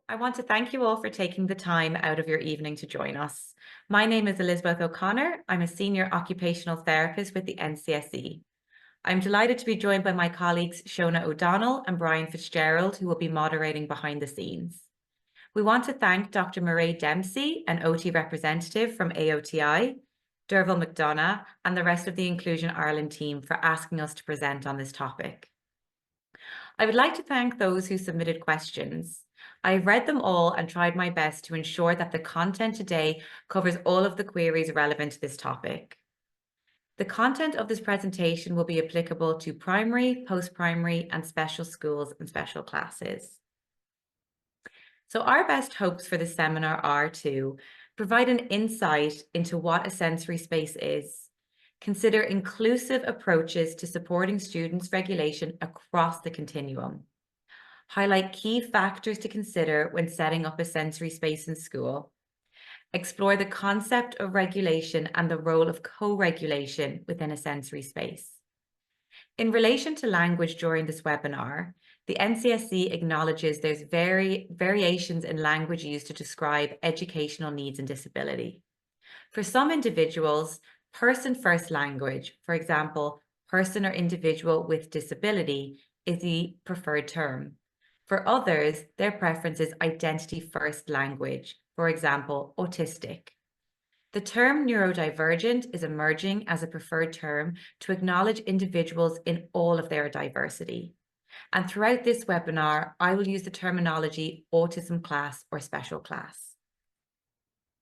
I want to thank you all for taking the time out of your evening to join us. My name is Elizabeth O'Connor. I'm a senior occupational therapist with the NCSE. I'm delighted to be joined by my colleagues Shona O'Donnell and Brian Fitzgerald, who will be moderating behind the scenes. We want to thank Dr. Mairead Dempsey, an OT representative from AOTI, Derval McDonough, and the rest of the Inclusion Ireland team for asking us to present on this topic. I would like to thank those who submitted questions. I've read them all and tried my best to ensure that the content today covers all of the queries relevant to this topic. The content of this presentation will be applicable to primary, post-primary, and special schools and special classes. So our best hopes for this seminar are to provide an insight into what a sensory space is, consider inclusive approaches to supporting students' regulation across the continuum, highlight key factors to consider when setting up a sensory space in school, explore the concept of regulation and the role of co-regulation within a sensory space. In relation to language during this webinar, the NCSE acknowledges there's variations in language used to describe educational needs and disability. For some individuals, person-first language, for example, person or individual with disability, is the preferred term. For others, their preference is identity-first language, for example, autistic. The term neurodivergent is emerging as a preferred term to acknowledge individuals in all of their diversity. And throughout this webinar, I will use the terminology autism class or special class.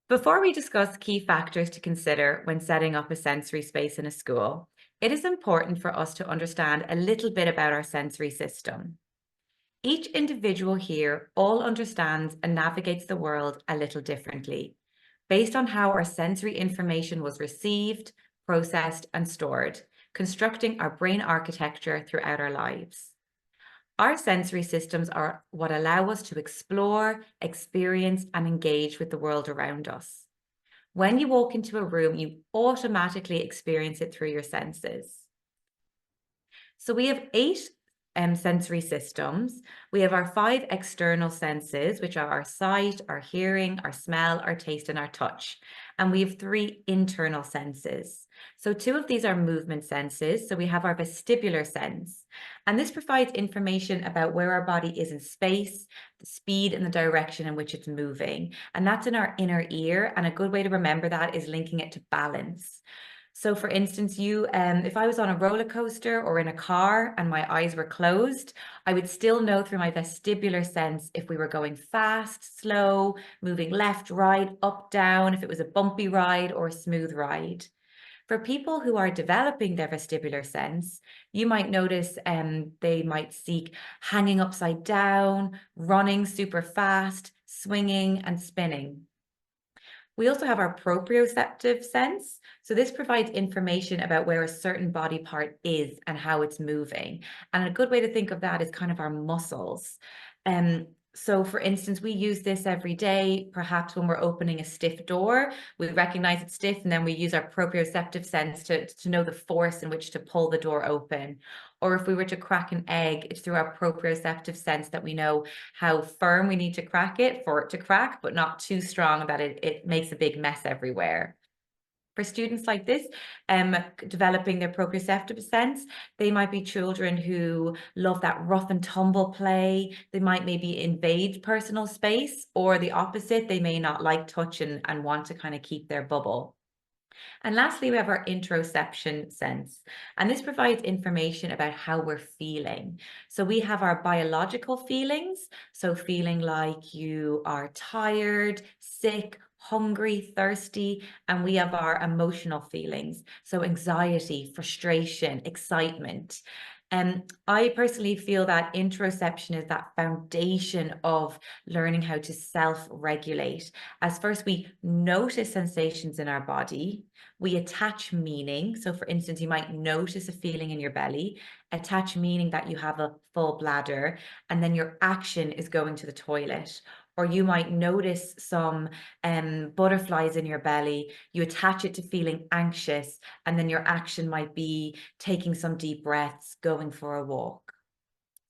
Before we discuss key factors to consider when setting up a sensory space in a school, it is important for us to understand a little bit about our sensory system. Each individual here all understands and navigates the world a little differently, based on how our sensory information was received, processed, and stored, constructing our brain architecture throughout our lives. Our sensory systems are what allow us to explore, experience, and engage with the world around us. When you walk into a room, you automatically experience it through your senses. So we have 8 sensory systems. We have our 5 external senses, which are our sight, our hearing, our smell, our taste, and our touch. And we have 3 internal senses. So 2 of these are movement senses. So we have our vestibular sense, and this provides information about where our body is in space, the speed and the direction in which it's moving. And that's in our inner ear. And a good way to remember that is linking it to balance. So for instance, if I was on a roller coaster or in a car and my eyes were closed, I would still know through my vestibular sense if we were going fast, slow, moving left, right, up, down, if it was a bumpy ride or a smooth ride. For people who are developing their vestibular sense, you might notice they might seek hanging upside down, running super fast, swinging and spinning. We also have our proprioceptive sense. So this provides information about where a certain body part is and how it's moving. And a good way to think of that is kind of our muscles. So for instance, we use this every day, perhaps when we're opening a stiff door, we recognize it's stiff and then we use our proprioceptive sense to know the force in which to pull the door open. Or if we were to crack an egg, it's through our proprioceptive sense that we know how firm we need to crack it for it to crack, but not too strong that it makes a big mess everywhere. For students like this, developing their proprioceptive sense, they might be children who love that rough and tumble play. They might maybe invade personal space, or the opposite, they may not like touch and want to kind of keep their bubble. And lastly, we have our interoception sense, and this provides information about how we're feeling. So we have our biological feelings, so feeling like you are tired, sick, hungry, thirsty, and we have our emotional feelings, so anxiety, frustration, excitement. I personally feel that interoception is that foundation of learning how to self-regulate. As first we notice sensations in our body, we attach meaning. So for instance, you might notice a feeling in your belly, attach meaning that you have a full bladder, and then your action is going to the toilet. Or you might notice some butterflies in your belly, you attach it to feeling anxious, and then your action might be taking some deep breaths, going for a walk.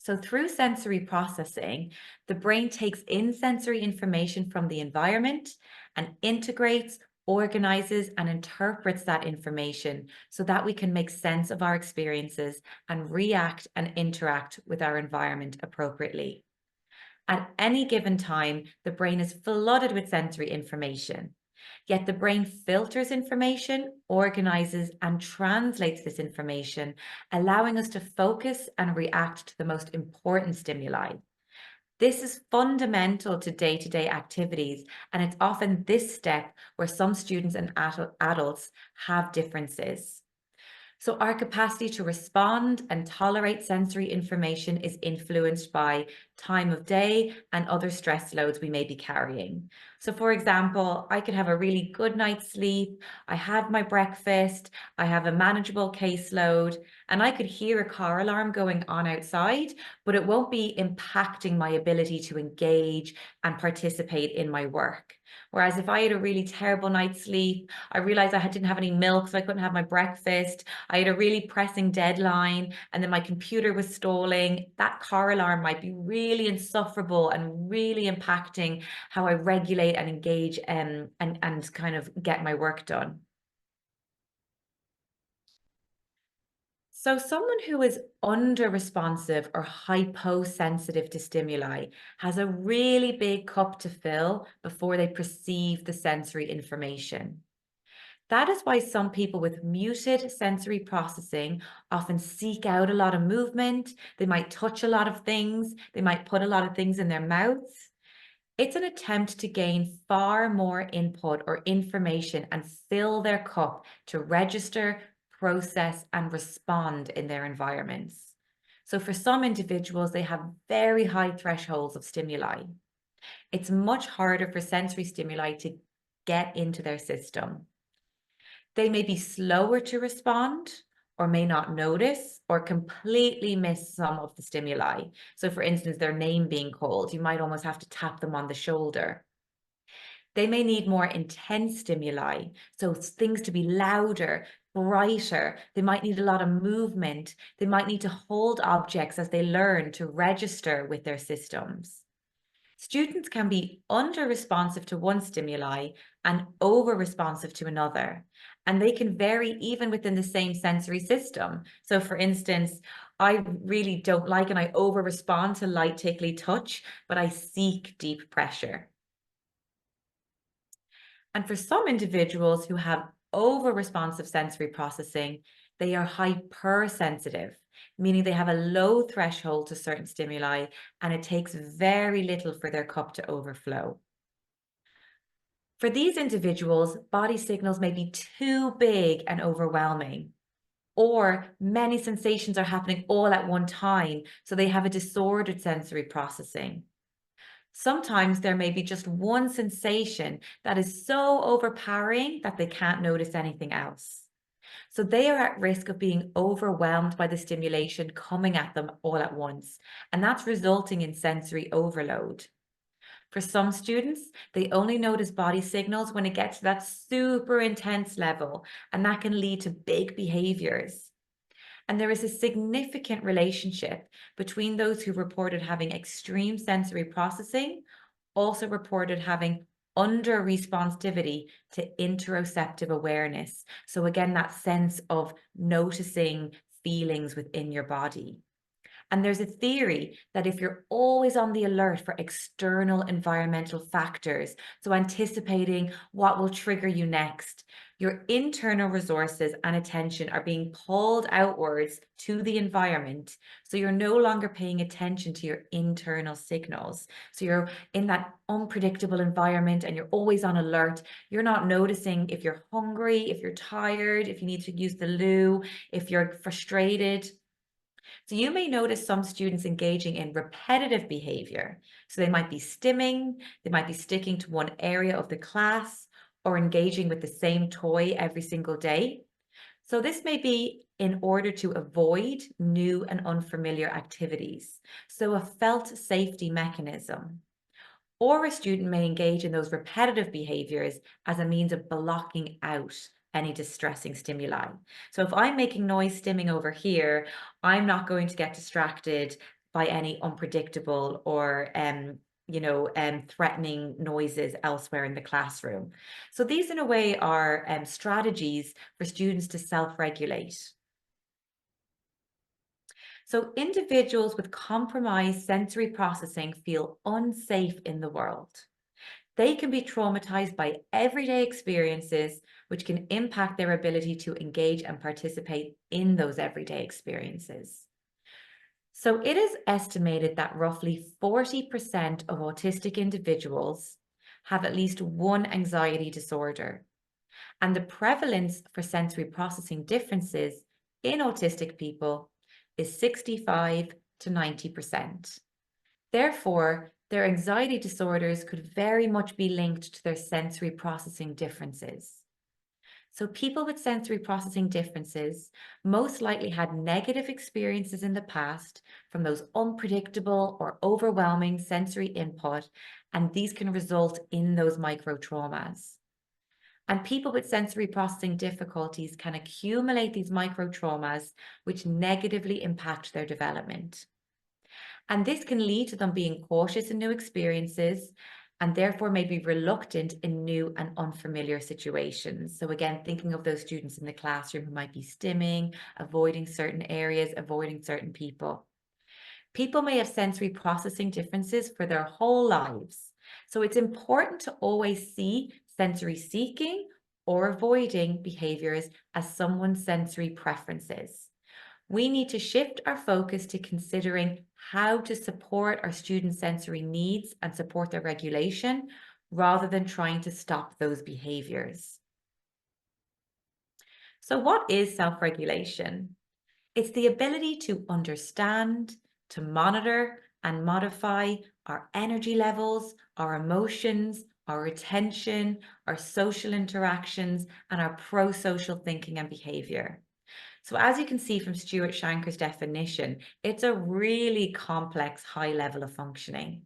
So, through sensory processing, the brain takes in sensory information from the environment and integrates, organizes, and interprets that information so that we can make sense of our experiences and react and interact with our environment appropriately. At any given time, the brain is flooded with sensory information. Yet the brain filters information, organizes, and translates this information, allowing us to focus and react to the most important stimuli. This is fundamental to day-to-day activities, and it's often this step where some students and adults have differences. So, our capacity to respond and tolerate sensory information is influenced by time of day and other stress loads we may be carrying. So, for example, I could have a really good night's sleep, I had my breakfast, I have a manageable caseload, and I could hear a car alarm going on outside, but it won't be impacting my ability to engage and participate in my work. Whereas if I had a really terrible night's sleep, I realized didn't have any milk, so I couldn't have my breakfast. I had a really pressing deadline, and then my computer was stalling. That car alarm might be really insufferable and really impacting how I regulate and engage and kind of get my work done. So someone who is under responsive or hyposensitive to stimuli has a really big cup to fill before they perceive the sensory information. That is why some people with muted sensory processing often seek out a lot of movement. They might touch a lot of things. They might put a lot of things in their mouths. It's an attempt to gain far more input or information and fill their cup to register, process, and respond in their environments. So for some individuals, they have very high thresholds of stimuli. It's much harder for sensory stimuli to get into their system. They may be slower to respond or may not notice or completely miss some of the stimuli. So for instance, their name being called, you might almost have to tap them on the shoulder. They may need more intense stimuli, so things to be louder, brighter. They might need a lot of movement. They might need to hold objects as they learn to register with their systems. Students can be under-responsive to one stimuli and over-responsive to another, and they can vary even within the same sensory system. So for instance, I really don't like and I over-respond to light, tickly touch, but I seek deep pressure. And for some individuals who have over-responsive sensory processing, they are hypersensitive, meaning they have a low threshold to certain stimuli, and it takes very little for their cup to overflow. For these individuals, body signals may be too big and overwhelming, or many sensations are happening all at one time, so they have a disordered sensory processing. Sometimes there may be just one sensation that is so overpowering that they can't notice anything else. So they are at risk of being overwhelmed by the stimulation coming at them all at once, and that's resulting in sensory overload. For some students, they only notice body signals when it gets to that super intense level, and that can lead to big behaviors. And there is a significant relationship between those who reported having extreme sensory processing, also reported having under responsivity to interoceptive awareness. So again, that sense of noticing feelings within your body. And there's a theory that if you're always on the alert for external environmental factors, so anticipating what will trigger you next, your internal resources and attention are being pulled outwards to the environment. So you're no longer paying attention to your internal signals. So you're in that unpredictable environment and you're always on alert. You're not noticing if you're hungry, if you're tired, if you need to use the loo, if you're frustrated. So you may notice some students engaging in repetitive behavior. So they might be stimming, they might be sticking to one area of the class, or engaging with the same toy every single day. So this may be in order to avoid new and unfamiliar activities. So a felt safety mechanism. Or a student may engage in those repetitive behaviors as a means of blocking out any distressing stimuli. So if I'm making noise stimming over here, I'm not going to get distracted by any unpredictable or threatening noises elsewhere in the classroom. So these, in a way, are strategies for students to self-regulate. So individuals with compromised sensory processing feel unsafe in the world. They can be traumatized by everyday experiences, which can impact their ability to engage and participate in those everyday experiences. So it is estimated that roughly 40% of autistic individuals have at least one anxiety disorder. And the prevalence for sensory processing differences in autistic people is 65 to 90%. Therefore, their anxiety disorders could very much be linked to their sensory processing differences. So people with sensory processing differences most likely had negative experiences in the past from those unpredictable or overwhelming sensory input, and these can result in those micro traumas. And people with sensory processing difficulties can accumulate these micro traumas, which negatively impact their development. And this can lead to them being cautious in new experiences and therefore may be reluctant in new and unfamiliar situations. So again, thinking of those students in the classroom who might be stimming, avoiding certain areas, avoiding certain people. People may have sensory processing differences for their whole lives. So it's important to always see sensory seeking or avoiding behaviors as someone's sensory preferences. We need to shift our focus to considering how to support our students' sensory needs and support their regulation, rather than trying to stop those behaviors. So what is self-regulation? It's the ability to understand, to monitor and modify our energy levels, our emotions, our attention, our social interactions, and our pro-social thinking and behavior. So as you can see from Stuart Shanker's definition, it's a really complex high level of functioning.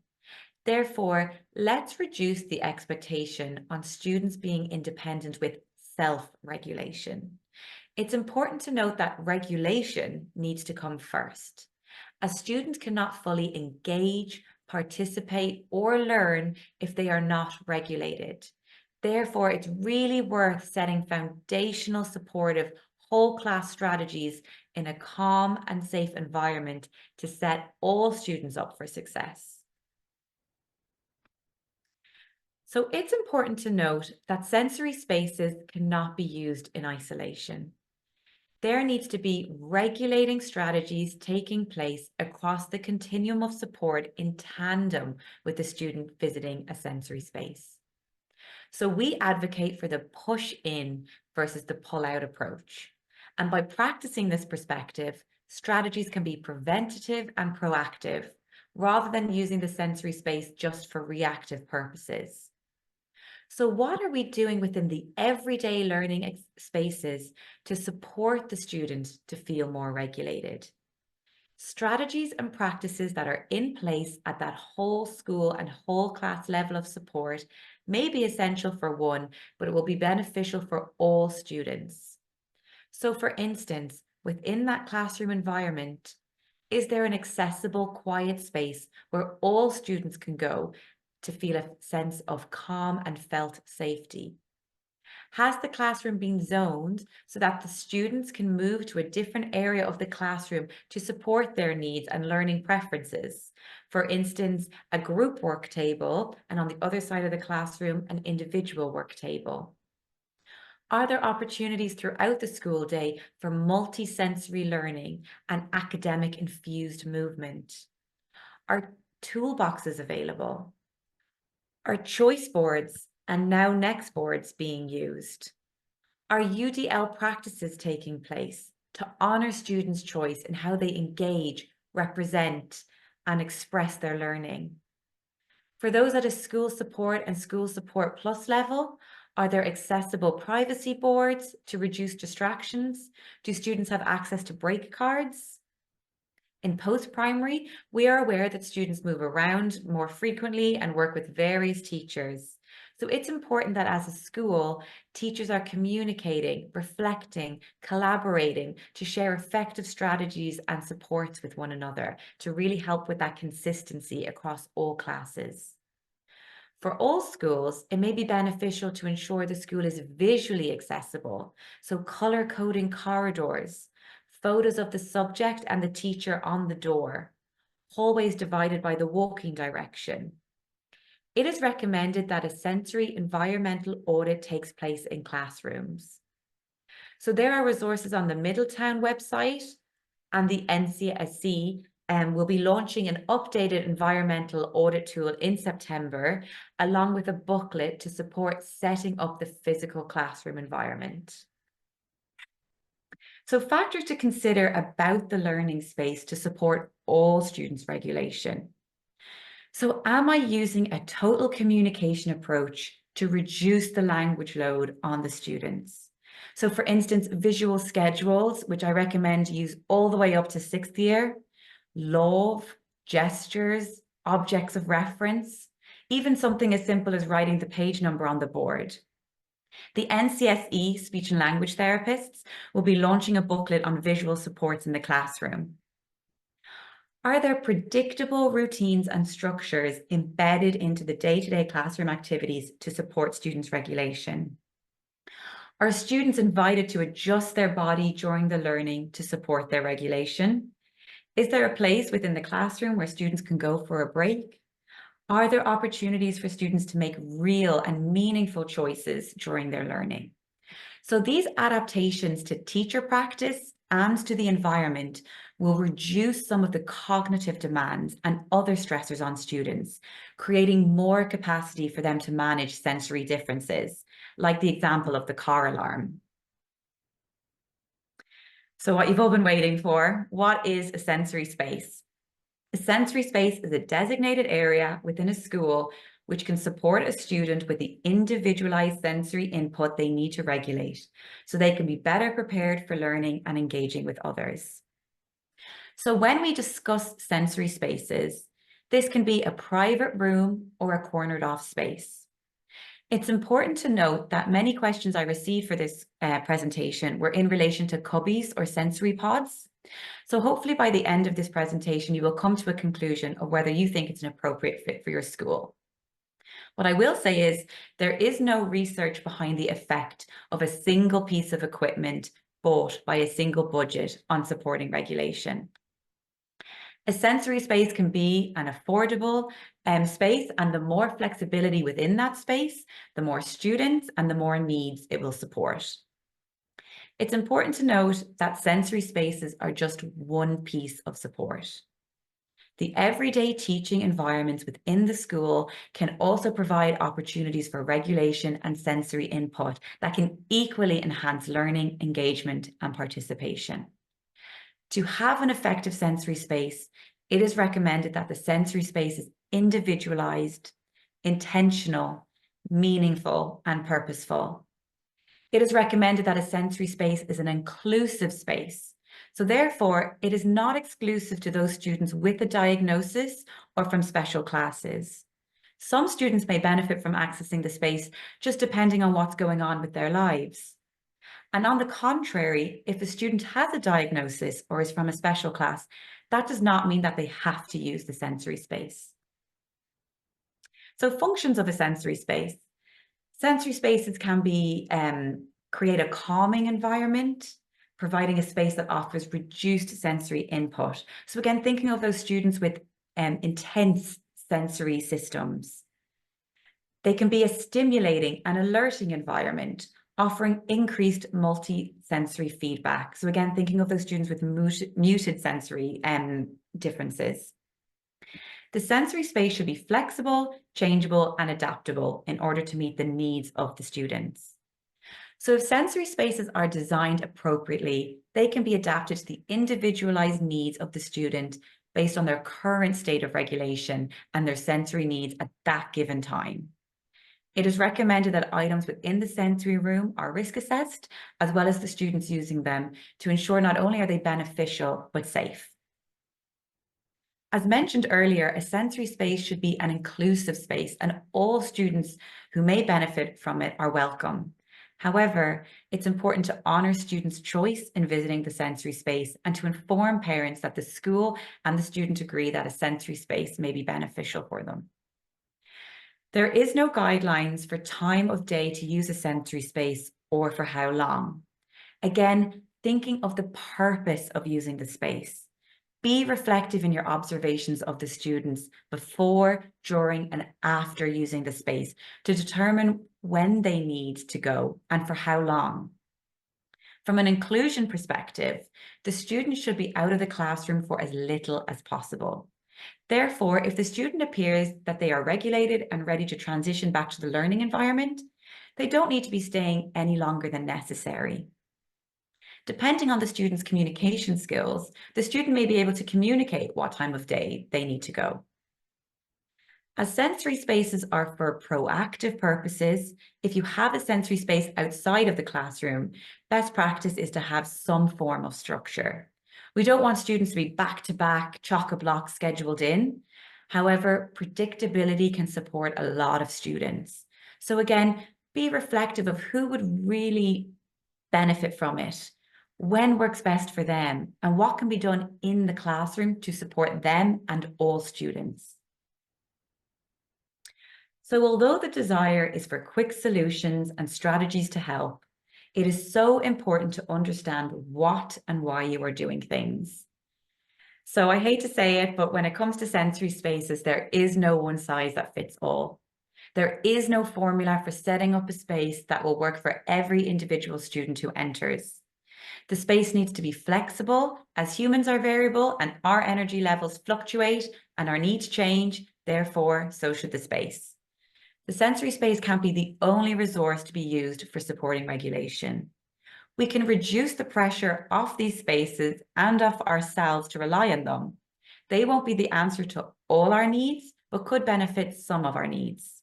Therefore, let's reduce the expectation on students being independent with self-regulation. It's important to note that regulation needs to come first. A student cannot fully engage, participate, or learn if they are not regulated. Therefore, it's really worth setting foundational supportive whole class strategies in a calm and safe environment to set all students up for success. So it's important to note that sensory spaces cannot be used in isolation. There needs to be regulating strategies taking place across the continuum of support in tandem with the student visiting a sensory space. So we advocate for the push in versus the pull out approach. And by practicing this perspective, strategies can be preventative and proactive, rather than using the sensory space just for reactive purposes. So what are we doing within the everyday learning spaces to support the student to feel more regulated? Strategies and practices that are in place at that whole school and whole class level of support may be essential for one, but it will be beneficial for all students. So for instance, within that classroom environment, is there an accessible, quiet space where all students can go to feel a sense of calm and felt safety? Has the classroom been zoned so that the students can move to a different area of the classroom to support their needs and learning preferences? For instance, a group work table, and on the other side of the classroom, an individual work table. Are there opportunities throughout the school day for multi-sensory learning and academic infused movement? Are toolboxes available? Are choice boards and now next boards being used? Are UDL practices taking place to honor students' choice in how they engage, represent, and express their learning? For those at a school support and school support plus level, are there accessible privacy boards to reduce distractions? Do students have access to break cards? In post-primary, we are aware that students move around more frequently and work with various teachers. So it's important that as a school, teachers are communicating, reflecting, collaborating to share effective strategies and supports with one another to really help with that consistency across all classes. For all schools, it may be beneficial to ensure the school is visually accessible. So color coding corridors, photos of the subject and the teacher on the door, hallways divided by the walking direction. It is recommended that a sensory environmental audit takes place in classrooms. So there are resources on the Middletown website, and the NCSC will be launching an updated environmental audit tool in September, along with a booklet to support setting up the physical classroom environment. So factors to consider about the learning space to support all students' regulation. So am I using a total communication approach to reduce the language load on the students? So for instance, visual schedules, which I recommend use all the way up to 6th year, love, gestures, objects of reference, even something as simple as writing the page number on the board. The NCSE speech and language therapists will be launching a booklet on visual supports in the classroom. Are there predictable routines and structures embedded into the day-to-day classroom activities to support students' regulation? Are students invited to adjust their body during the learning to support their regulation? Is there a place within the classroom where students can go for a break? Are there opportunities for students to make real and meaningful choices during their learning? So these adaptations to teacher practice and to the environment will reduce some of the cognitive demands and other stressors on students, creating more capacity for them to manage sensory differences, like the example of the car alarm. So what you've all been waiting for, what is a sensory space? A sensory space is a designated area within a school which can support a student with the individualized sensory input they need to regulate, so they can be better prepared for learning and engaging with others. So when we discuss sensory spaces, this can be a private room or a cornered off space. It's important to note that many questions I received for this presentation were in relation to cubbies or sensory pods. So hopefully by the end of this presentation, you will come to a conclusion of whether you think it's an appropriate fit for your school. What I will say is there is no research behind the effect of a single piece of equipment bought by a single budget on supporting regulation. A sensory space can be an affordable space, and the more flexibility within that space, the more students and the more needs it will support. It's important to note that sensory spaces are just one piece of support. The everyday teaching environments within the school can also provide opportunities for regulation and sensory input that can equally enhance learning, engagement, and participation. To have an effective sensory space, it is recommended that the sensory space is individualized, intentional, meaningful, and purposeful. It is recommended that a sensory space is an inclusive space. So therefore, it is not exclusive to those students with a diagnosis or from special classes. Some students may benefit from accessing the space just depending on what's going on with their lives. And on the contrary, if a student has a diagnosis or is from a special class, that does not mean that they have to use the sensory space. So functions of a sensory space. Sensory spaces can be create a calming environment, providing a space that offers reduced sensory input. So again, thinking of those students with intense sensory systems. They can be a stimulating and alerting environment, offering increased multi-sensory feedback. So again, thinking of those students with muted sensory differences. The sensory space should be flexible, changeable, and adaptable in order to meet the needs of the students. So if sensory spaces are designed appropriately, they can be adapted to the individualized needs of the student based on their current state of regulation and their sensory needs at that given time. It is recommended that items within the sensory room are risk assessed, as well as the students using them, to ensure not only are they beneficial, but safe. As mentioned earlier, a sensory space should be an inclusive space and all students who may benefit from it are welcome. However, it's important to honour students' choice in visiting the sensory space and to inform parents that the school and the student agree that a sensory space may be beneficial for them. There is no guidelines for time of day to use a sensory space or for how long. Again, thinking of the purpose of using the space. Be reflective in your observations of the students before, during, and after using the space to determine when they need to go and for how long. From an inclusion perspective, the students should be out of the classroom for as little as possible. Therefore, if the student appears that they are regulated and ready to transition back to the learning environment, they don't need to be staying any longer than necessary. Depending on the student's communication skills, the student may be able to communicate what time of day they need to go. As sensory spaces are for proactive purposes, if you have a sensory space outside of the classroom, best practice is to have some form of structure. We don't want students to be back-to-back, chock-a-block scheduled in. However, predictability can support a lot of students. So again, be reflective of who would really benefit from it, when works best for them, and what can be done in the classroom to support them and all students. So although the desire is for quick solutions and strategies to help, it is so important to understand what and why you are doing things. So I hate to say it, but when it comes to sensory spaces, there is no one size that fits all. There is no formula for setting up a space that will work for every individual student who enters. The space needs to be flexible, as humans are variable and our energy levels fluctuate and our needs change, therefore, so should the space. The sensory space can't be the only resource to be used for supporting regulation. We can reduce the pressure off these spaces and off ourselves to rely on them. They won't be the answer to all our needs, but could benefit some of our needs.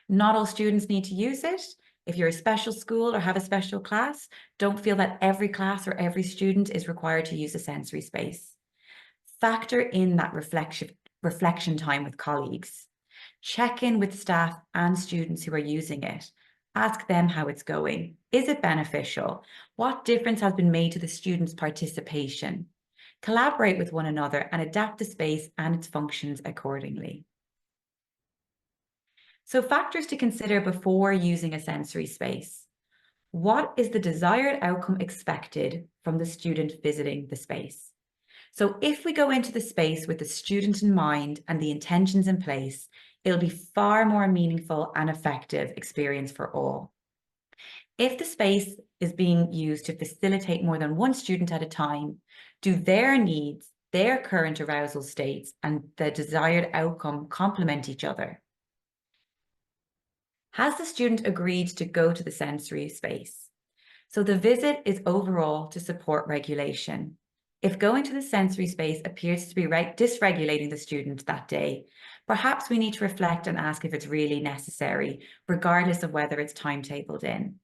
Not all students need to use it. If you're a special school or have a special class, don't feel that every class or every student is required to use a sensory space. Factor in that reflection time with colleagues. Check in with staff and students who are using it. Ask them how it's going. Is it beneficial? What difference has been made to the students' participation? Collaborate with one another and adapt the space and its functions accordingly. So factors to consider before using a sensory space. What is the desired outcome expected from the student visiting the space? So if we go into the space with the student in mind and the intentions in place, it'll be far more meaningful and effective experience for all. If the space is being used to facilitate more than one student at a time, do their needs, their current arousal states, and the desired outcome complement each other? Has the student agreed to go to the sensory space? So the visit is overall to support regulation. If going to the sensory space appears to be dysregulating the student that day, perhaps we need to reflect and ask if it's really necessary, regardless of whether it's timetabled in.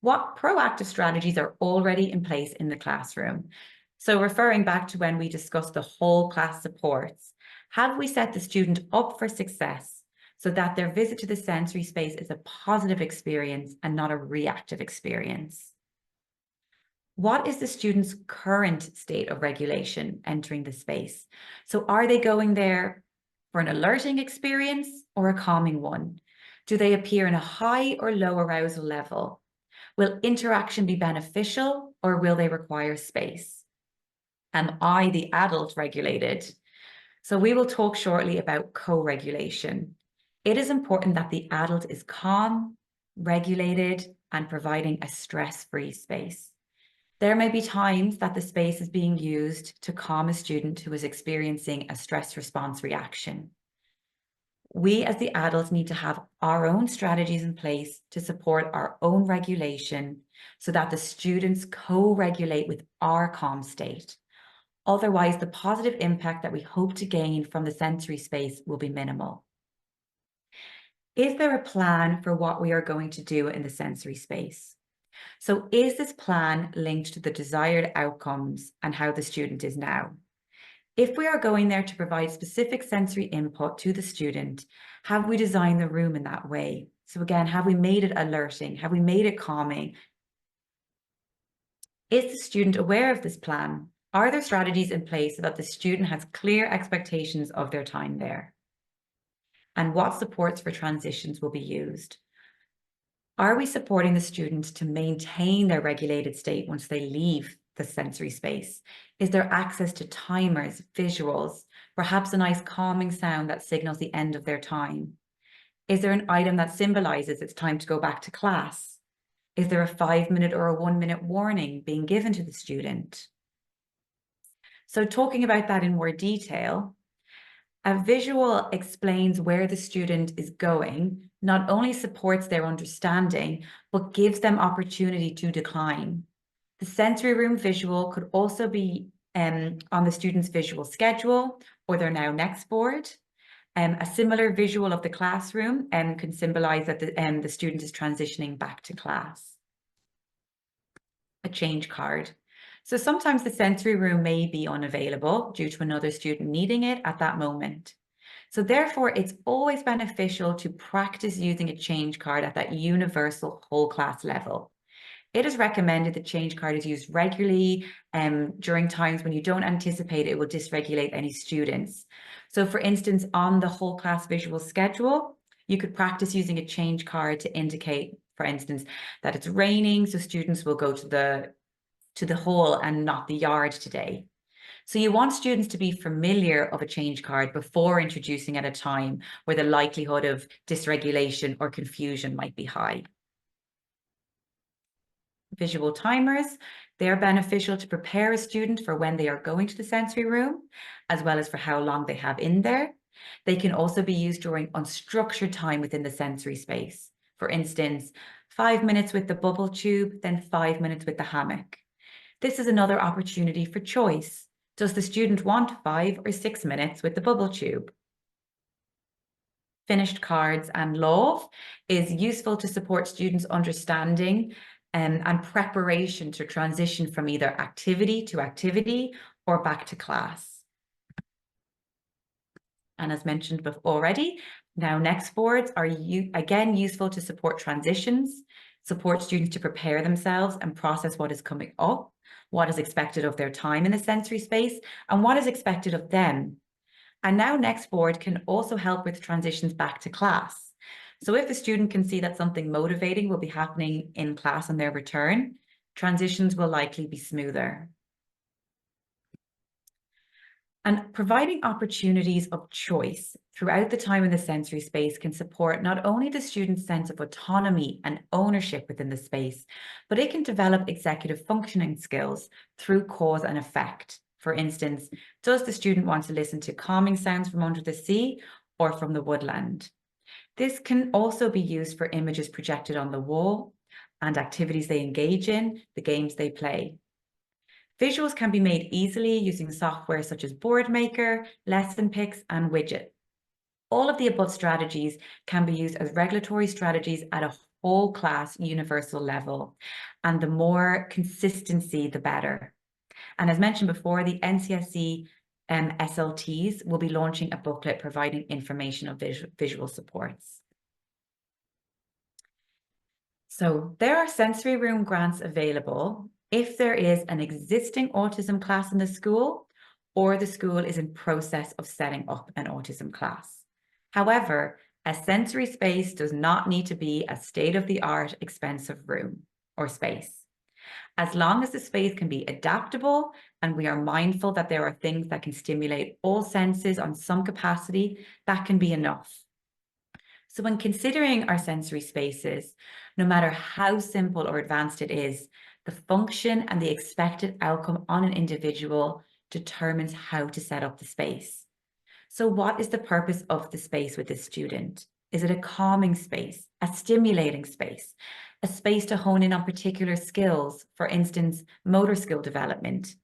What proactive strategies are already in place in the classroom? So referring back to when we discussed the whole class supports, have we set the student up for success so that their visit to the sensory space is a positive experience and not a reactive experience? What is the student's current state of regulation entering the space? So are they going there for an alerting experience or a calming one? Do they appear in a high or low arousal level? Will interaction be beneficial or will they require space? Am I the adult regulated? So we will talk shortly about co-regulation. It is important that the adult is calm, regulated, and providing a stress-free space. There may be times that the space is being used to calm a student who is experiencing a stress response reaction. We as the adults need to have our own strategies in place to support our own regulation so that the students co-regulate with our calm state. Otherwise, the positive impact that we hope to gain from the sensory space will be minimal. Is there a plan for what we are going to do in the sensory space? So is this plan linked to the desired outcomes and how the student is now? If we are going there to provide specific sensory input to the student, have we designed the room in that way? So again, have we made it alerting? Have we made it calming? Is the student aware of this plan? Are there strategies in place so that the student has clear expectations of their time there? And what supports for transitions will be used? Are we supporting the students to maintain their regulated state once they leave the sensory space? Is there access to timers, visuals, perhaps a nice calming sound that signals the end of their time? Is there an item that symbolizes it's time to go back to class? Is there a 5-minute or a 1-minute warning being given to the student? So talking about that in more detail, a visual explains where the student is going, not only supports their understanding, but gives them opportunity to decline. The sensory room visual could also be on the student's visual schedule or their now next board. A similar visual of the classroom can symbolize that the student is transitioning back to class. A change card. So sometimes the sensory room may be unavailable due to another student needing it at that moment. So therefore, it's always beneficial to practice using a change card at that universal whole class level. It is recommended that change card is used regularly during times when you don't anticipate it will dysregulate any students. So for instance, on the whole class visual schedule, you could practice using a change card to indicate, for instance, that it's raining, so students will go to the hall and not the yard today. So you want students to be familiar of a change card before introducing at a time where the likelihood of dysregulation or confusion might be high. Visual timers, they're beneficial to prepare a student for when they are going to the sensory room, as well as for how long they have in there. They can also be used during unstructured time within the sensory space. For instance, 5 minutes with the bubble tube, then 5 minutes with the hammock. This is another opportunity for choice. Does the student want 5 or 6 minutes with the bubble tube? Finished cards and love is useful to support students' understanding and preparation to transition from either activity to activity or back to class. And as mentioned already, now next boards are again useful to support transitions, support students to prepare themselves and process what is coming up, what is expected of their time in the sensory space, and what is expected of them. And now next board can also help with transitions back to class. So if the student can see that something motivating will be happening in class on their return, transitions will likely be smoother. And providing opportunities of choice throughout the time in the sensory space can support not only the student's sense of autonomy and ownership within the space, but it can develop executive functioning skills through cause and effect. For instance, does the student want to listen to calming sounds from under the sea or from the woodland? This can also be used for images projected on the wall and activities they engage in, the games they play. Visuals can be made easily using software such as Boardmaker, Lesson Picks, and Widget. All of the above strategies can be used as regulatory strategies at a whole class universal level, and the more consistency, the better. And as mentioned before, the NCSE SLTs will be launching a booklet providing information on visual supports. So there are sensory room grants available if there is an existing autism class in the school or the school is in process of setting up an autism class. However, a sensory space does not need to be a state-of-the-art expensive room or space. As long as the space can be adaptable and we are mindful that there are things that can stimulate all senses on some capacity, that can be enough. So when considering our sensory spaces, no matter how simple or advanced it is, the function and the expected outcome on an individual determines how to set up the space. So what is the purpose of the space with this student? Is it a calming space, a stimulating space, a space to hone in on particular skills, for instance, motor skill development?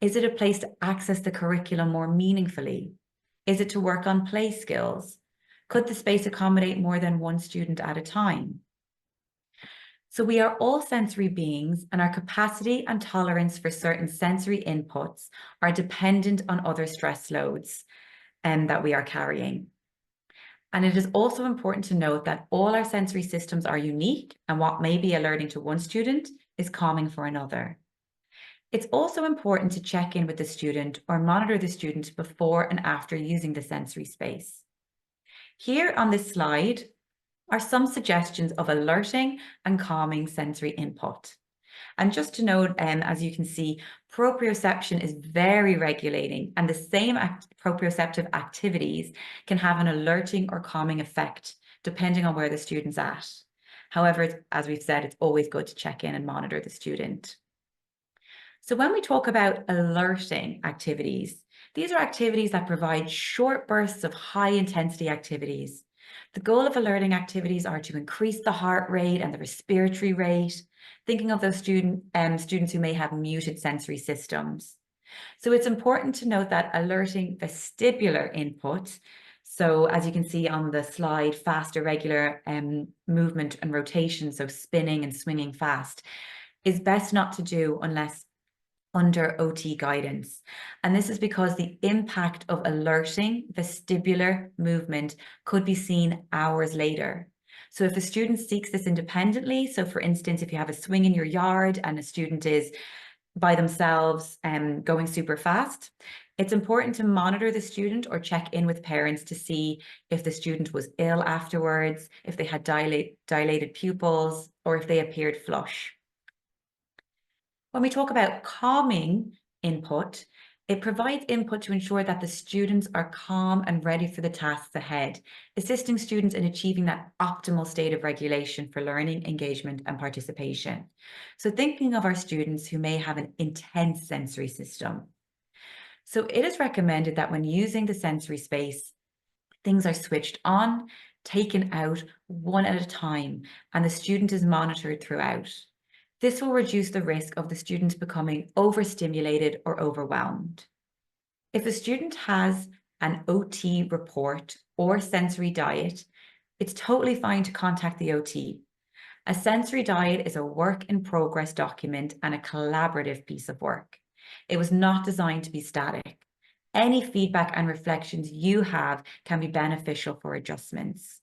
Is it a place to access the curriculum more meaningfully? Is it to work on play skills? Could the space accommodate more than one student at a time? So we are all sensory beings, and our capacity and tolerance for certain sensory inputs are dependent on other stress loads that we are carrying. And it is also important to note that all our sensory systems are unique, and what may be alerting to one student is calming for another. It's also important to check in with the student or monitor the student before and after using the sensory space. Here on this slide are some suggestions of alerting and calming sensory input. And just to note, as you can see, proprioception is very regulating, and the same proprioceptive activities can have an alerting or calming effect depending on where the student's at. However, as we've said, it's always good to check in and monitor the student. So when we talk about alerting activities, these are activities that provide short bursts of high intensity activities. The goal of alerting activities are to increase the heart rate and the respiratory rate, thinking of those students who may have muted sensory systems. So it's important to note that alerting vestibular input, so as you can see on the slide, fast, irregular movement and rotation, so spinning and swinging fast, is best not to do unless under OT guidance. And this is because the impact of alerting vestibular movement could be seen hours later. So if a student seeks this independently, so for instance, if you have a swing in your yard and a student is by themselves going super fast, it's important to monitor the student or check in with parents to see if the student was ill afterwards, if they had dilated pupils, or if they appeared flush. When we talk about calming input, it provides input to ensure that the students are calm and ready for the tasks ahead, assisting students in achieving that optimal state of regulation for learning, engagement, and participation. So thinking of our students who may have an intense sensory system. So it is recommended that when using the sensory space, things are switched on, taken out one at a time, and the student is monitored throughout. This will reduce the risk of the student becoming overstimulated or overwhelmed. If a student has an OT report or sensory diet, it's totally fine to contact the OT. A sensory diet is a work in progress document and a collaborative piece of work. It was not designed to be static. Any feedback and reflections you have can be beneficial for adjustments.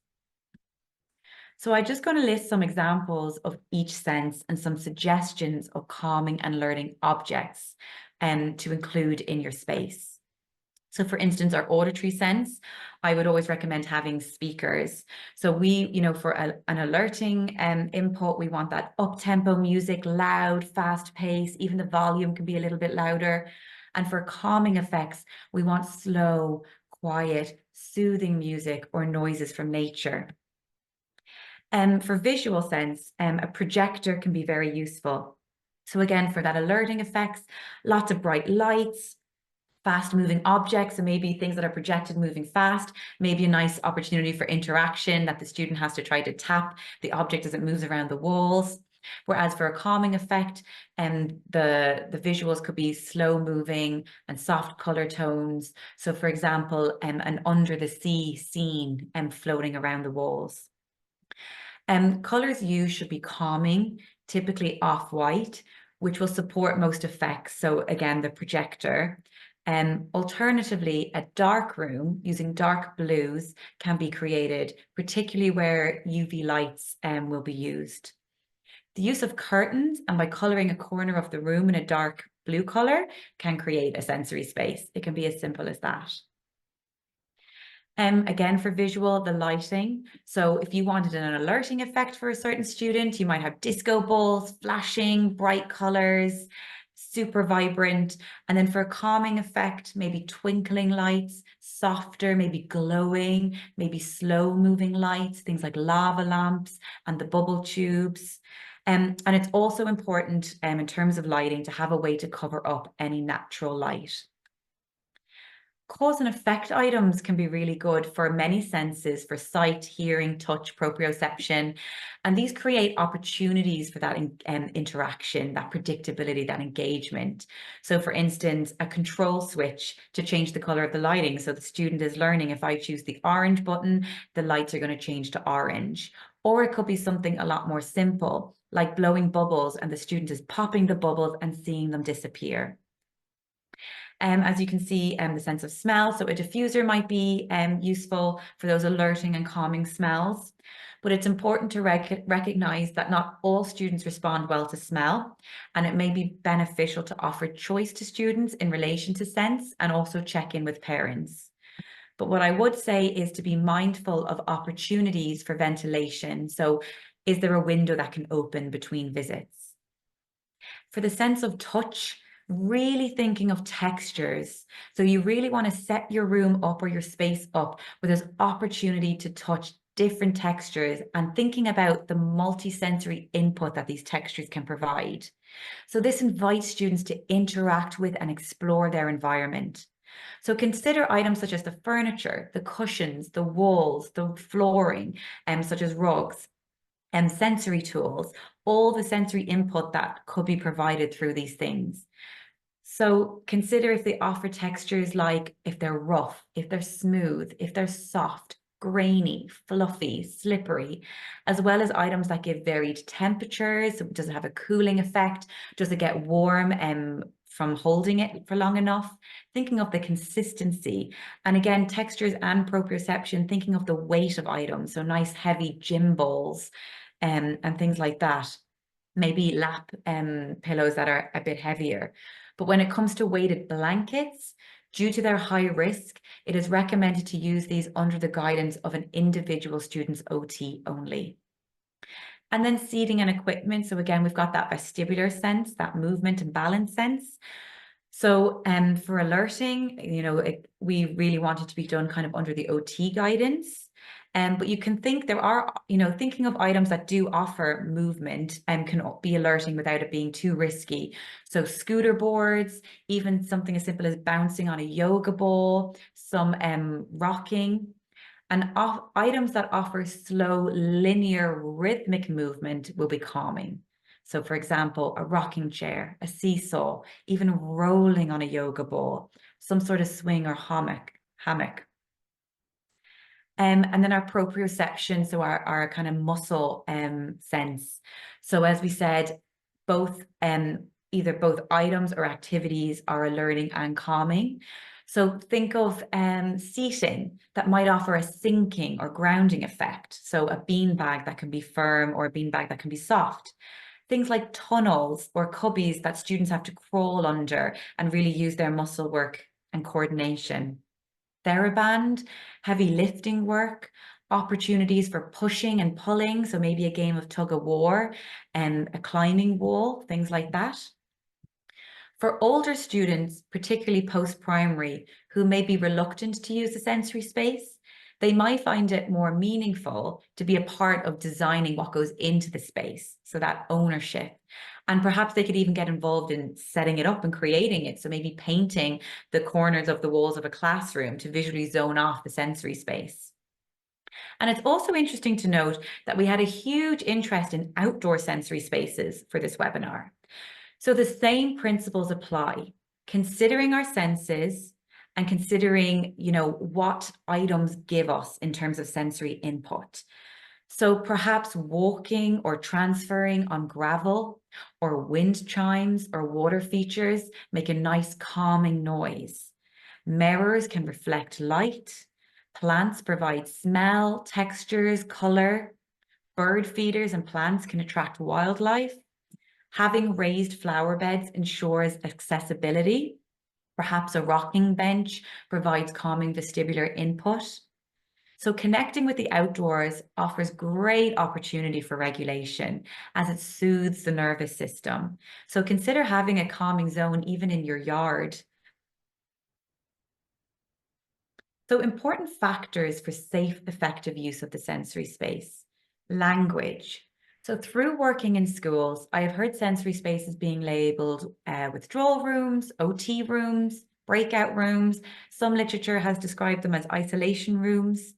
So I'm just going to list some examples of each sense and some suggestions of calming and learning objects to include in your space. So for instance, our auditory sense, I would always recommend having speakers. So we, for an alerting input, we want that up-tempo music, loud, fast pace, even the volume can be a little bit louder. And for calming effects, we want slow, quiet, soothing music or noises from nature. For visual sense, a projector can be very useful. So again, for that alerting effects, lots of bright lights, fast moving objects, and maybe things that are projected moving fast, maybe a nice opportunity for interaction that the student has to try to tap the object as it moves around the walls. Whereas for a calming effect, the visuals could be slow moving and soft color tones. So for example, an under the sea scene floating around the walls. Colors used should be calming, typically off-white, which will support most effects. So again, the projector. Alternatively, a dark room using dark blues can be created, particularly where UV lights will be used. The use of curtains and by coloring a corner of the room in a dark blue color can create a sensory space. It can be as simple as that. Again, for visual, the lighting. So if you wanted an alerting effect for a certain student, you might have disco balls, flashing, bright colors, super vibrant. And then for a calming effect, maybe twinkling lights, softer, maybe glowing, maybe slow moving lights, things like lava lamps and the bubble tubes. And it's also important in terms of lighting to have a way to cover up any natural light. Cause and effect items can be really good for many senses, for sight, hearing, touch, proprioception. And these create opportunities for that interaction, that predictability, that engagement. So for instance, a control switch to change the color of the lighting. So the student is learning, if I choose the orange button, the lights are going to change to orange. Or it could be something a lot more simple, like blowing bubbles, and the student is popping the bubbles and seeing them disappear. As you can see, the sense of smell. So a diffuser might be useful for those alerting and calming smells. But it's important to recognize that not all students respond well to smell, and it may be beneficial to offer choice to students in relation to sense and also check in with parents. But what I would say is to be mindful of opportunities for ventilation. So is there a window that can open between visits? For the sense of touch, really thinking of textures. So you really want to set your room up or your space up where there's opportunity to touch different textures and thinking about the multisensory input that these textures can provide. So this invites students to interact with and explore their environment. So consider items such as the furniture, the cushions, the walls, the flooring, such as rugs, and sensory tools, all the sensory input that could be provided through these things. So consider if they offer textures like if they're rough, if they're smooth, if they're soft, grainy, fluffy, slippery, as well as items that give varied temperatures. So does it have a cooling effect? Does it get warm from holding it for long enough? Thinking of the consistency. And again, textures and proprioception, thinking of the weight of items. So nice heavy gym balls and things like that. Maybe lap pillows that are a bit heavier. But when it comes to weighted blankets, due to their high risk, it is recommended to use these under the guidance of an individual student's OT only. And then seating and equipment. So again, we've got that vestibular sense, that movement and balance sense. So for alerting, we really want it to be done kind of under the OT guidance. But you can think there are, thinking of items that do offer movement and can be alerting without it being too risky. So scooter boards, even something as simple as bouncing on a yoga ball, some rocking, and items that offer slow, linear, rhythmic movement will be calming. So for example, a rocking chair, a seesaw, even rolling on a yoga ball, some sort of swing or hammock. And then our proprioception, so our kind of muscle sense. So as we said, either both items or activities are alerting and calming. So think of seating that might offer a sinking or grounding effect. So a beanbag that can be firm or a beanbag that can be soft. Things like tunnels or cubbies that students have to crawl under and really use their muscle work and coordination. TheraBand, heavy lifting work, opportunities for pushing and pulling. So maybe a game of tug of war and a climbing wall, things like that. For older students, particularly post-primary, who may be reluctant to use the sensory space, they might find it more meaningful to be a part of designing what goes into the space, so that ownership. And perhaps they could even get involved in setting it up and creating it. So maybe painting the corners of the walls of a classroom to visually zone off the sensory space. And it's also interesting to note that we had a huge interest in outdoor sensory spaces for this webinar. So the same principles apply, considering our senses and considering, what items give us in terms of sensory input. So perhaps walking or transferring on gravel or wind chimes or water features make a nice calming noise. Mirrors can reflect light. Plants provide smell, textures, color. Bird feeders and plants can attract wildlife. Having raised flower beds ensures accessibility. Perhaps a rocking bench provides calming vestibular input. So connecting with the outdoors offers great opportunity for regulation as it soothes the nervous system. So consider having a calming zone even in your yard. So important factors for safe, effective use of the sensory space. Language. So through working in schools, I have heard sensory spaces being labeled withdrawal rooms, OT rooms, breakout rooms. Some literature has described them as isolation rooms.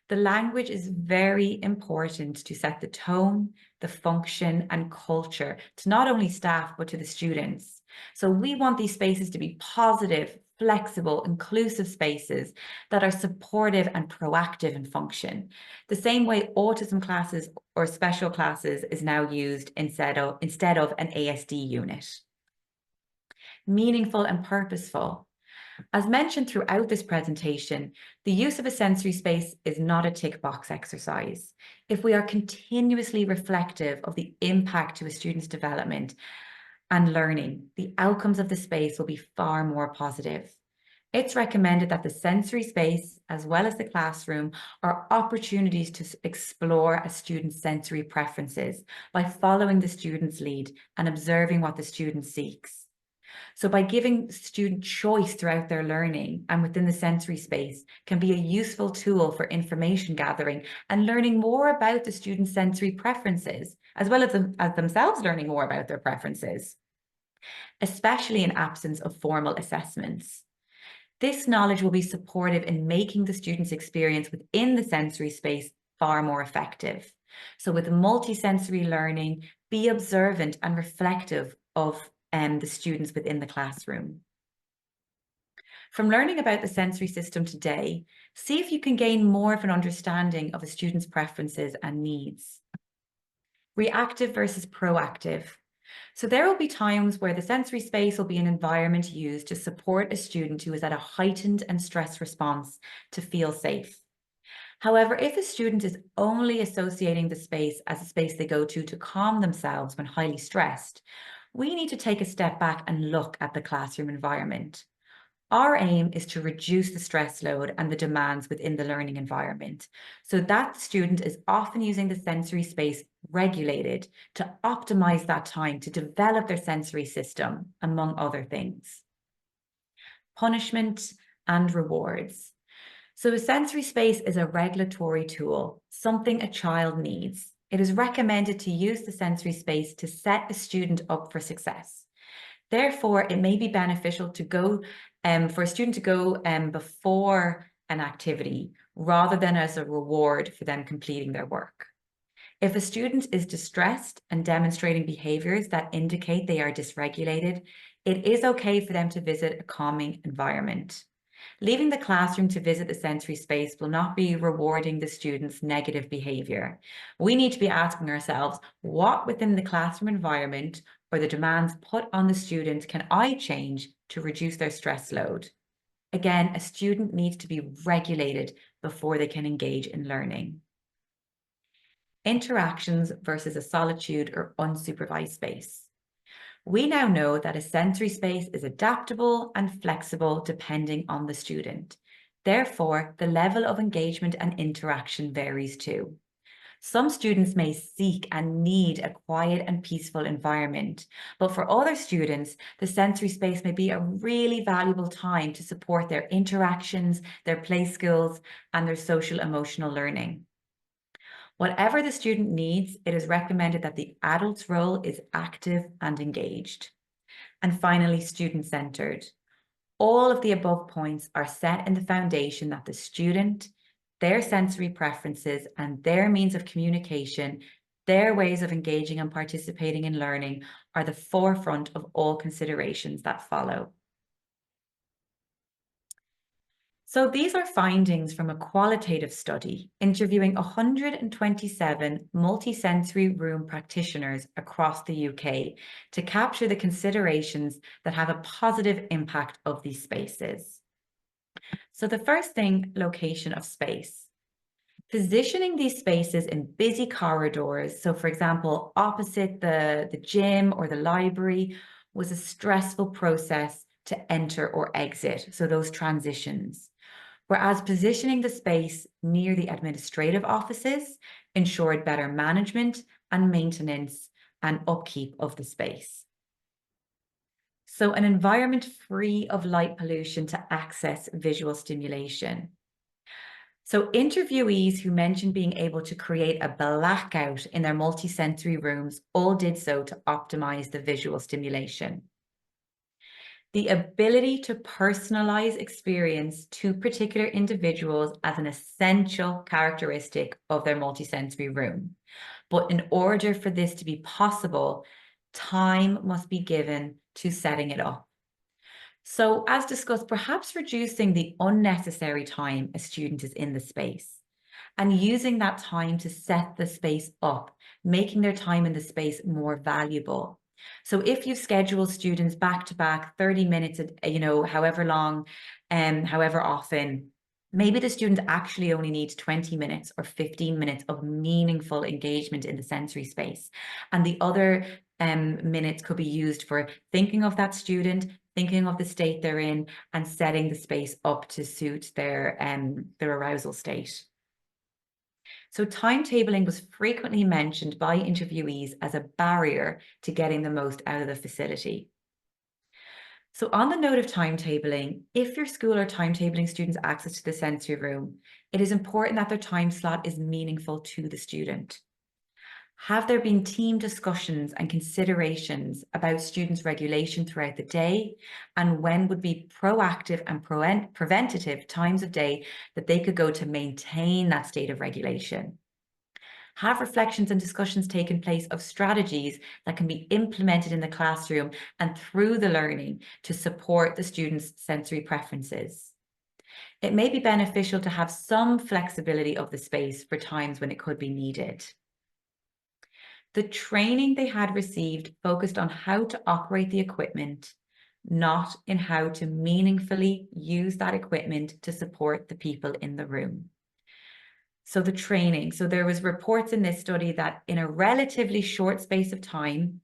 The language is very important to set the tone, the function, and culture to not only staff, but to the students. So we want these spaces to be positive, flexible, inclusive spaces that are supportive and proactive in function. The same way autism classes or special classes is now used instead of an ASD unit. Meaningful and purposeful. As mentioned throughout this presentation, the use of a sensory space is not a tick box exercise. If we are continuously reflective of the impact to a student's development and learning, the outcomes of the space will be far more positive. It's recommended that the sensory space, as well as the classroom, are opportunities to explore a student's sensory preferences by following the student's lead and observing what the student seeks. So by giving student choice throughout their learning and within the sensory space can be a useful tool for information gathering and learning more about the student's sensory preferences, as well as themselves learning more about their preferences, especially in absence of formal assessments. This knowledge will be supportive in making the student's experience within the sensory space far more effective. So with multisensory learning, be observant and reflective of the students within the classroom. From learning about the sensory system today, see if you can gain more of an understanding of a student's preferences and needs. Reactive versus proactive. So there will be times where the sensory space will be an environment used to support a student who is at a heightened and stressed response to feel safe. However, if a student is only associating the space as a space they go to calm themselves when highly stressed, we need to take a step back and look at the classroom environment. Our aim is to reduce the stress load and the demands within the learning environment, so that the student is often using the sensory space regulated to optimize that time to develop their sensory system, among other things. Punishment and rewards. So a sensory space is a regulatory tool, something a child needs. It is recommended to use the sensory space to set a student up for success. Therefore, it may be beneficial to go for a student to go before an activity rather than as a reward for them completing their work. If a student is distressed and demonstrating behaviors that indicate they are dysregulated, it is okay for them to visit a calming environment. Leaving the classroom to visit the sensory space will not be rewarding the student's negative behavior. We need to be asking ourselves, what within the classroom environment or the demands put on the student can I change to reduce their stress load? Again, a student needs to be regulated before they can engage in learning. Interactions versus a solitude or unsupervised space. We now know that a sensory space is adaptable and flexible depending on the student. Therefore, the level of engagement and interaction varies too. Some students may seek and need a quiet and peaceful environment, but for other students, the sensory space may be a really valuable time to support their interactions, their play skills, and their social emotional learning. Whatever the student needs, it is recommended that the adult's role is active and engaged. And finally, student-centered. All of the above points are set in the foundation that the student, their sensory preferences, and their means of communication, their ways of engaging and participating in learning are the forefront of all considerations that follow. So these are findings from a qualitative study interviewing 127 multisensory room practitioners across the UK to capture the considerations that have a positive impact of these spaces. So the first thing, location of space. Positioning these spaces in busy corridors, so for example, opposite the gym or the library, was a stressful process to enter or exit, so those transitions. Whereas positioning the space near the administrative offices ensured better management and maintenance and upkeep of the space. So an environment free of light pollution to access visual stimulation. So interviewees who mentioned being able to create a blackout in their multisensory rooms all did so to optimize the visual stimulation. The ability to personalize experience to particular individuals as an essential characteristic of their multisensory room. But in order for this to be possible, time must be given to setting it up. So, as discussed, perhaps reducing the unnecessary time a student is in the space and using that time to set the space up, making their time in the space more valuable. So if you schedule students back to back 30 minutes, however long and however often, maybe the student actually only needs 20 minutes or 15 minutes of meaningful engagement in the sensory space. And the other minutes could be used for thinking of that student, thinking of the state they're in, and setting the space up to suit their arousal state. So timetabling was frequently mentioned by interviewees as a barrier to getting the most out of the facility. So on the note of timetabling, if your school are timetabling students' access to the sensory room, it is important that their time slot is meaningful to the student. Have there been team discussions and considerations about students' regulation throughout the day, and when would be proactive and preventative times of day that they could go to maintain that state of regulation? Have reflections and discussions taken place of strategies that can be implemented in the classroom and through the learning to support the students' sensory preferences? It may be beneficial to have some flexibility of the space for times when it could be needed. The training they had received focused on how to operate the equipment, not in how to meaningfully use that equipment to support the people in the room. So the training, so there was reports in this study that in a relatively short space of time,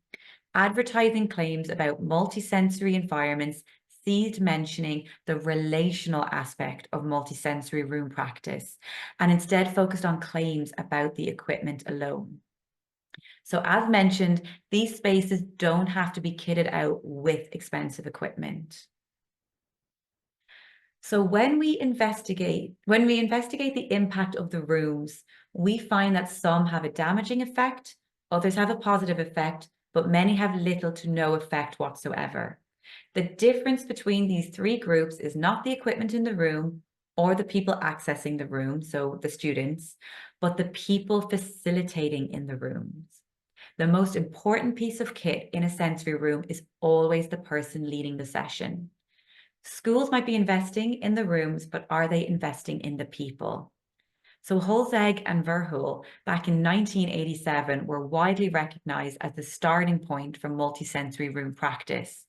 advertising claims about multisensory environments ceased mentioning the relational aspect of multisensory room practice and instead focused on claims about the equipment alone. So as mentioned, these spaces don't have to be kitted out with expensive equipment. So when we investigate the impact of the rooms, we find that some have a damaging effect, others have a positive effect, but many have little to no effect whatsoever. The difference between these three groups is not the equipment in the room or the people accessing the room, so the students, but the people facilitating in the rooms. The most important piece of kit in a sensory room is always the person leading the session. Schools might be investing in the rooms, but are they investing in the people? So Holzegg and Verhoeven back in 1987 were widely recognized as the starting point for multisensory room practice.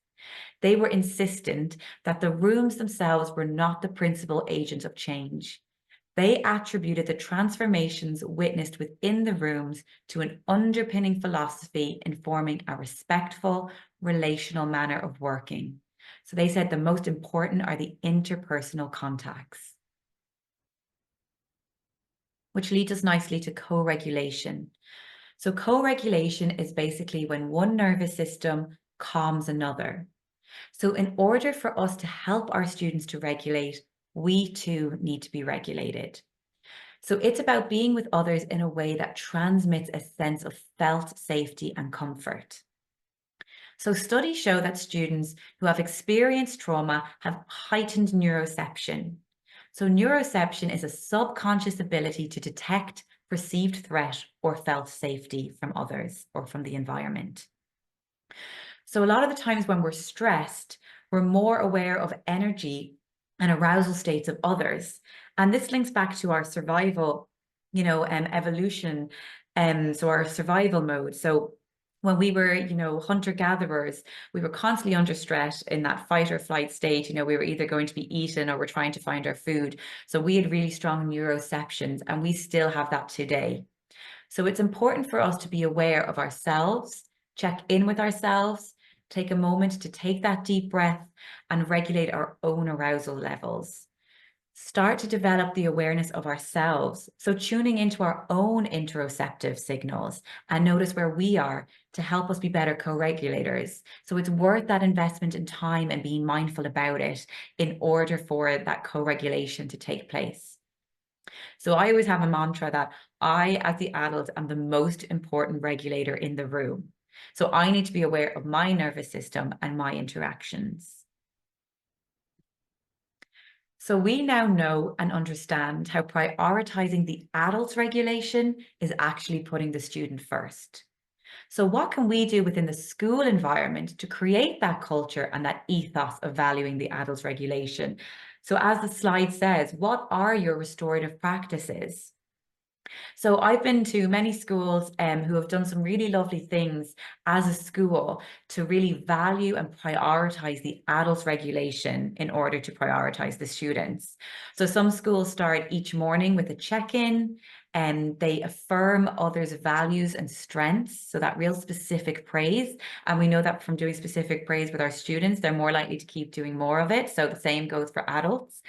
They were insistent that the rooms themselves were not the principal agent of change. They attributed the transformations witnessed within the rooms to an underpinning philosophy informing a respectful, relational manner of working. So they said the most important are the interpersonal contacts. Which leads us nicely to co-regulation. So co-regulation is basically when one nervous system calms another. So in order for us to help our students to regulate, we too need to be regulated. So it's about being with others in a way that transmits a sense of felt safety and comfort. So studies show that students who have experienced trauma have heightened neuroception. So neuroception is a subconscious ability to detect perceived threat or felt safety from others or from the environment. So a lot of the times when we're stressed, we're more aware of energy and arousal states of others. And this links back to our survival, evolution, so our survival mode. So when we were, hunter-gatherers, we were constantly under stress in that fight or flight state. We were either going to be eaten or we're trying to find our food. So we had really strong neuroceptions, and we still have that today. So it's important for us to be aware of ourselves, check in with ourselves, take a moment to take that deep breath and regulate our own arousal levels. Start to develop the awareness of ourselves. So tuning into our own interoceptive signals and notice where we are to help us be better co-regulators. So it's worth that investment in time and being mindful about it in order for that co-regulation to take place. So I always have a mantra that I, as the adult, am the most important regulator in the room. So I need to be aware of my nervous system and my interactions. So we now know and understand how prioritizing the adult's regulation is actually putting the student first. So what can we do within the school environment to create that culture and that ethos of valuing the adult's regulation? So as the slide says, what are your restorative practices? So I've been to many schools who have done some really lovely things as a school to really value and prioritize the adults regulation in order to prioritize the students. So some schools start each morning with a check-in and they affirm others' values and strengths. So that real specific praise. And we know that from doing specific praise with our students, they're more likely to keep doing more of it. So the same goes for adults.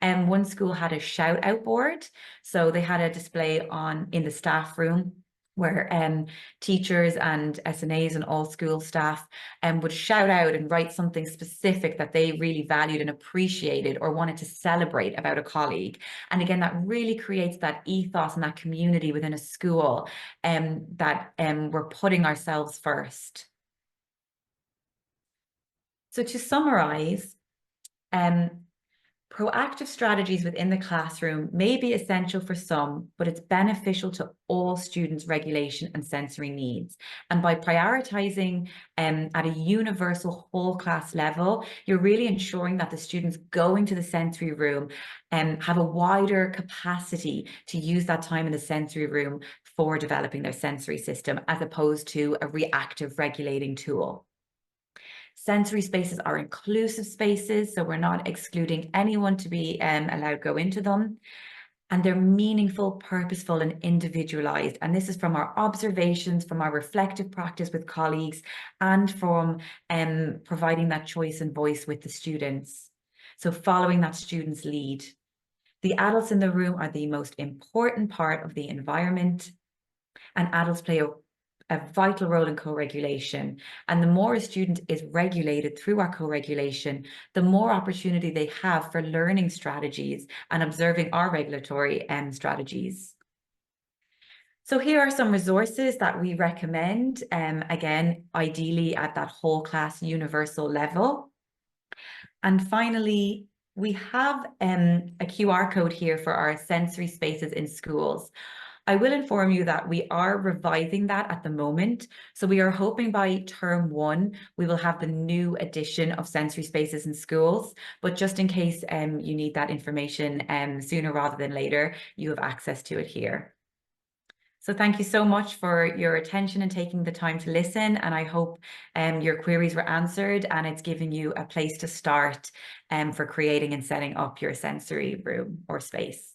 And one school had a shout out board. So they had a display in the staff room where teachers and SNAs and all school staff would shout out and write something specific that they really valued and appreciated or wanted to celebrate about a colleague. And again, that really creates that ethos and that community within a school that we're putting ourselves first. So to summarize, proactive strategies within the classroom may be essential for some, but it's beneficial to all students' regulation and sensory needs. And by prioritizing at a universal whole class level, you're really ensuring that the students going to the sensory room have a wider capacity to use that time in the sensory room for developing their sensory system, as opposed to a reactive regulating tool. Sensory spaces are inclusive spaces, so we're not excluding anyone to be allowed to go into them. And they're meaningful, purposeful, and individualized. And this is from our observations, from our reflective practice with colleagues, and from providing that choice and voice with the students. So following that student's lead. The adults in the room are the most important part of the environment, and adults play a vital role in co-regulation. And the more a student is regulated through our co-regulation, the more opportunity they have for learning strategies and observing our regulatory strategies. So here are some resources that we recommend, again, ideally at that whole class universal level. And finally, we have a QR code here for our sensory spaces in schools. I will inform you that we are revising that at the moment. So we are hoping by term 1, we will have the new edition of sensory spaces in schools. But just in case you need that information sooner rather than later, you have access to it here. So thank you so much for your attention and taking the time to listen. And I hope your queries were answered and it's given you a place to start for creating and setting up your sensory room or space.